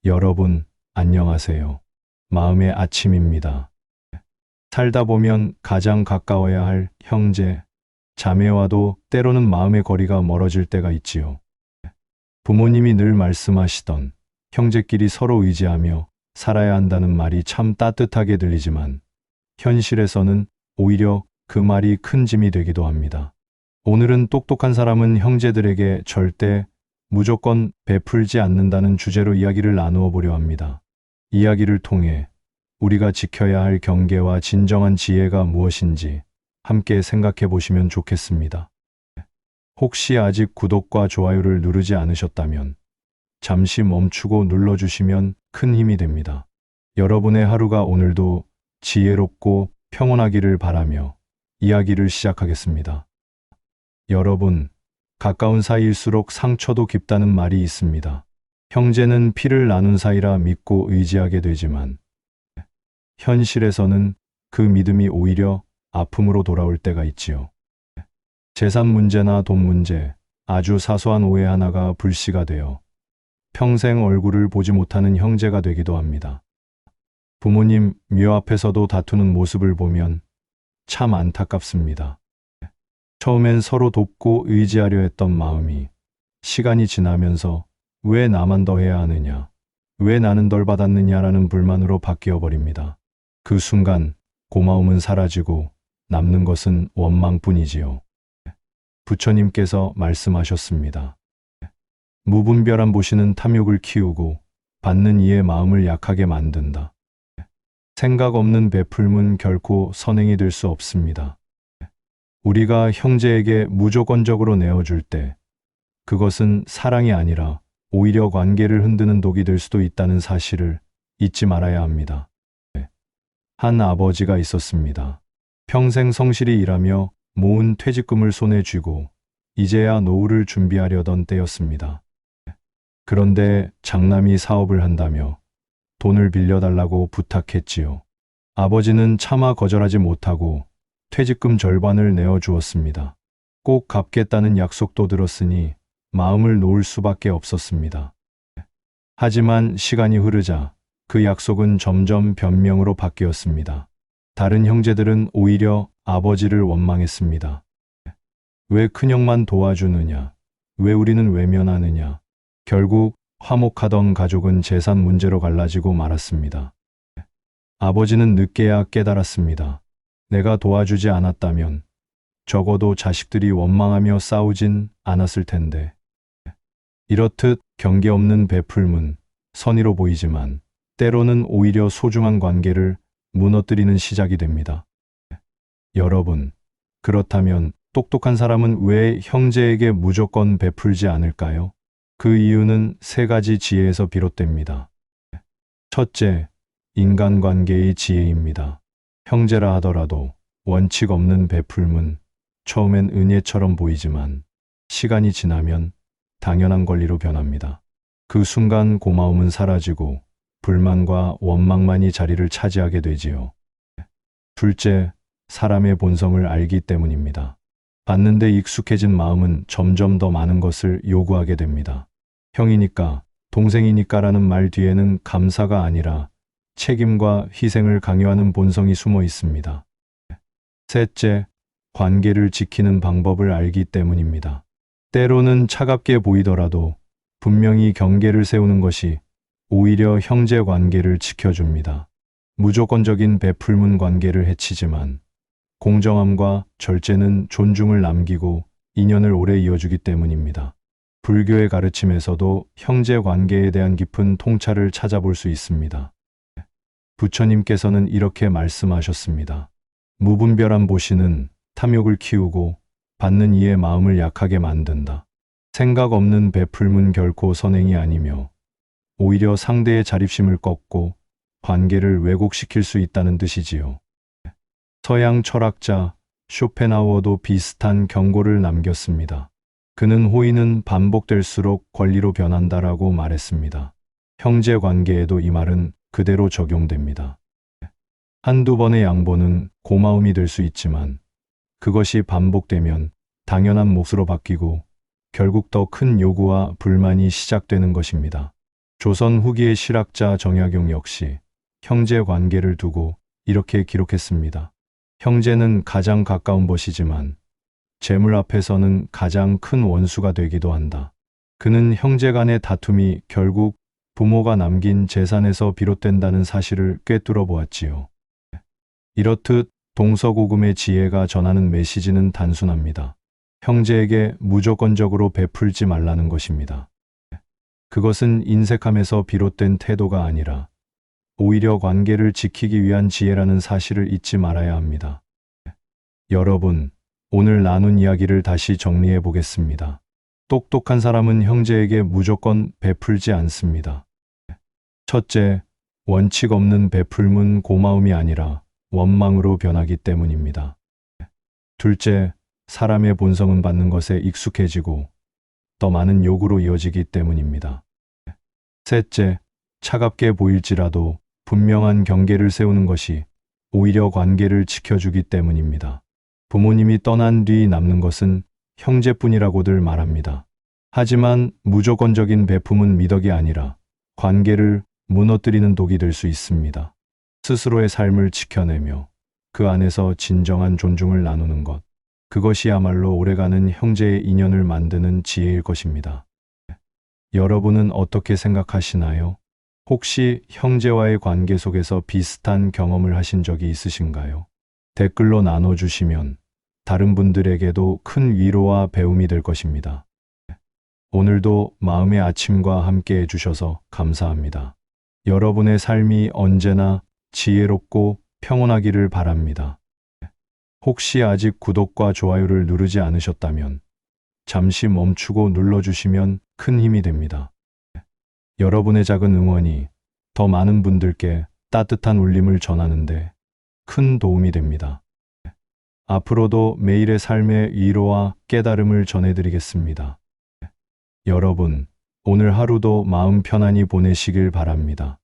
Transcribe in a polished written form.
여러분, 안녕하세요. 마음의 아침입니다. 살다 보면 가장 가까워야 할 형제, 자매와도 때로는 마음의 거리가 멀어질 때가 있지요. 부모님이 늘 말씀하시던 형제끼리 서로 의지하며 살아야 한다는 말이 참 따뜻하게 들리지만 현실에서는 오히려 그 말이 큰 짐이 되기도 합니다. 오늘은 똑똑한 사람은 형제들에게 절대 무조건 베풀지 않는다는 주제로 이야기를 나누어 보려 합니다. 이야기를 통해 우리가 지켜야 할 경계와 진정한 지혜가 무엇인지 함께 생각해 보시면 좋겠습니다. 혹시 아직 구독과 좋아요를 누르지 않으셨다면 잠시 멈추고 눌러주시면 큰 힘이 됩니다. 여러분의 하루가 오늘도 지혜롭고 평온하기를 바라며 이야기를 시작하겠습니다. 여러분, 가까운 사이일수록 상처도 깊다는 말이 있습니다. 형제는 피를 나눈 사이라 믿고 의지하게 되지만 현실에서는 그 믿음이 오히려 아픔으로 돌아올 때가 있지요. 재산 문제나 돈 문제, 아주 사소한 오해 하나가 불씨가 되어 평생 얼굴을 보지 못하는 형제가 되기도 합니다. 부모님 묘 앞에서도 다투는 모습을 보면 참 안타깝습니다. 처음엔 서로 돕고 의지하려 했던 마음이 시간이 지나면서 왜 나만 더 해야 하느냐, 왜 나는 덜 받았느냐라는 불만으로 바뀌어 버립니다. 그 순간 고마움은 사라지고 남는 것은 원망뿐이지요. 부처님께서 말씀하셨습니다. 무분별한 보시는 탐욕을 키우고 받는 이의 마음을 약하게 만든다. 생각 없는 베풀문 결코 선행이 될 수 없습니다. 우리가 형제에게 무조건적으로 내어줄 때 그것은 사랑이 아니라 오히려 관계를 흔드는 독이 될 수도 있다는 사실을 잊지 말아야 합니다. 한 아버지가 있었습니다. 평생 성실히 일하며 모은 퇴직금을 손에 쥐고 이제야 노후를 준비하려던 때였습니다. 그런데 장남이 사업을 한다며 돈을 빌려달라고 부탁했지요. 아버지는 차마 거절하지 못하고 퇴직금 절반을 내어주었습니다. 꼭 갚겠다는 약속도 들었으니 마음을 놓을 수밖에 없었습니다. 하지만 시간이 흐르자 그 약속은 점점 변명으로 바뀌었습니다. 다른 형제들은 오히려 아버지를 원망했습니다. 왜 큰형만 도와주느냐? 왜 우리는 외면하느냐? 결국 화목하던 가족은 재산 문제로 갈라지고 말았습니다. 아버지는 늦게야 깨달았습니다. 내가 도와주지 않았다면 적어도 자식들이 원망하며 싸우진 않았을 텐데. 이렇듯 경계 없는 베풀문, 선의로 보이지만 때로는 오히려 소중한 관계를 무너뜨리는 시작이 됩니다. 여러분, 그렇다면 똑똑한 사람은 왜 형제에게 무조건 베풀지 않을까요? 그 이유는 세 가지 지혜에서 비롯됩니다. 첫째, 인간관계의 지혜입니다. 형제라 하더라도 원칙 없는 베풀문, 처음엔 은혜처럼 보이지만 시간이 지나면 당연한 권리로 변합니다. 그 순간 고마움은 사라지고 불만과 원망만이 자리를 차지하게 되지요. 둘째, 사람의 본성을 알기 때문입니다. 받는데 익숙해진 마음은 점점 더 많은 것을 요구하게 됩니다. 형이니까, 동생이니까라는 말 뒤에는 감사가 아니라 책임과 희생을 강요하는 본성이 숨어 있습니다. 셋째, 관계를 지키는 방법을 알기 때문입니다. 때로는 차갑게 보이더라도 분명히 경계를 세우는 것이 오히려 형제 관계를 지켜줍니다. 무조건적인 베풀문 관계를 해치지만 공정함과 절제는 존중을 남기고 인연을 오래 이어주기 때문입니다. 불교의 가르침에서도 형제 관계에 대한 깊은 통찰을 찾아볼 수 있습니다. 부처님께서는 이렇게 말씀하셨습니다. 무분별한 보시는 탐욕을 키우고 받는 이의 마음을 약하게 만든다. 생각 없는 베풀문 결코 선행이 아니며 오히려 상대의 자립심을 꺾고 관계를 왜곡시킬 수 있다는 뜻이지요. 서양 철학자 쇼펜하우어도 비슷한 경고를 남겼습니다. 그는 호의는 반복될수록 권리로 변한다라고 말했습니다. 형제 관계에도 이 말은 그대로 적용됩니다. 한두 번의 양보는 고마움이 될 수 있지만 그것이 반복되면 당연한 몫으로 바뀌고 결국 더 큰 요구와 불만이 시작되는 것입니다. 조선 후기의 실학자 정약용 역시 형제 관계를 두고 이렇게 기록했습니다. 형제는 가장 가까운 벗이지만 재물 앞에서는 가장 큰 원수가 되기도 한다. 그는 형제 간의 다툼이 결국 부모가 남긴 재산에서 비롯된다는 사실을 꿰뚫어 보았지요. 이렇듯 동서고금의 지혜가 전하는 메시지는 단순합니다. 형제에게 무조건적으로 베풀지 말라는 것입니다. 그것은 인색함에서 비롯된 태도가 아니라 오히려 관계를 지키기 위한 지혜라는 사실을 잊지 말아야 합니다. 여러분, 오늘 나눈 이야기를 다시 정리해 보겠습니다. 똑똑한 사람은 형제에게 무조건 베풀지 않습니다. 첫째, 원칙 없는 베풀문 고마움이 아니라 원망으로 변하기 때문입니다. 둘째, 사람의 본성은 받는 것에 익숙해지고 더 많은 요구로 이어지기 때문입니다. 셋째, 차갑게 보일지라도 분명한 경계를 세우는 것이 오히려 관계를 지켜주기 때문입니다. 부모님이 떠난 뒤 남는 것은 형제뿐이라고들 말합니다. 하지만 무조건적인 베품은 미덕이 아니라 관계를 무너뜨리는 독이 될 수 있습니다. 스스로의 삶을 지켜내며 그 안에서 진정한 존중을 나누는 것, 그것이야말로 오래가는 형제의 인연을 만드는 지혜일 것입니다. 여러분은 어떻게 생각하시나요? 혹시 형제와의 관계 속에서 비슷한 경험을 하신 적이 있으신가요? 댓글로 나눠주시면 다른 분들에게도 큰 위로와 배움이 될 것입니다. 오늘도 마음의 아침과 함께 해주셔서 감사합니다. 여러분의 삶이 언제나 지혜롭고 평온하기를 바랍니다. 혹시 아직 구독과 좋아요를 누르지 않으셨다면 잠시 멈추고 눌러주시면 큰 힘이 됩니다. 여러분의 작은 응원이 더 많은 분들께 따뜻한 울림을 전하는데 큰 도움이 됩니다. 앞으로도 매일의 삶의 위로와 깨달음을 전해드리겠습니다. 여러분, 오늘 하루도 마음 편안히 보내시길 바랍니다.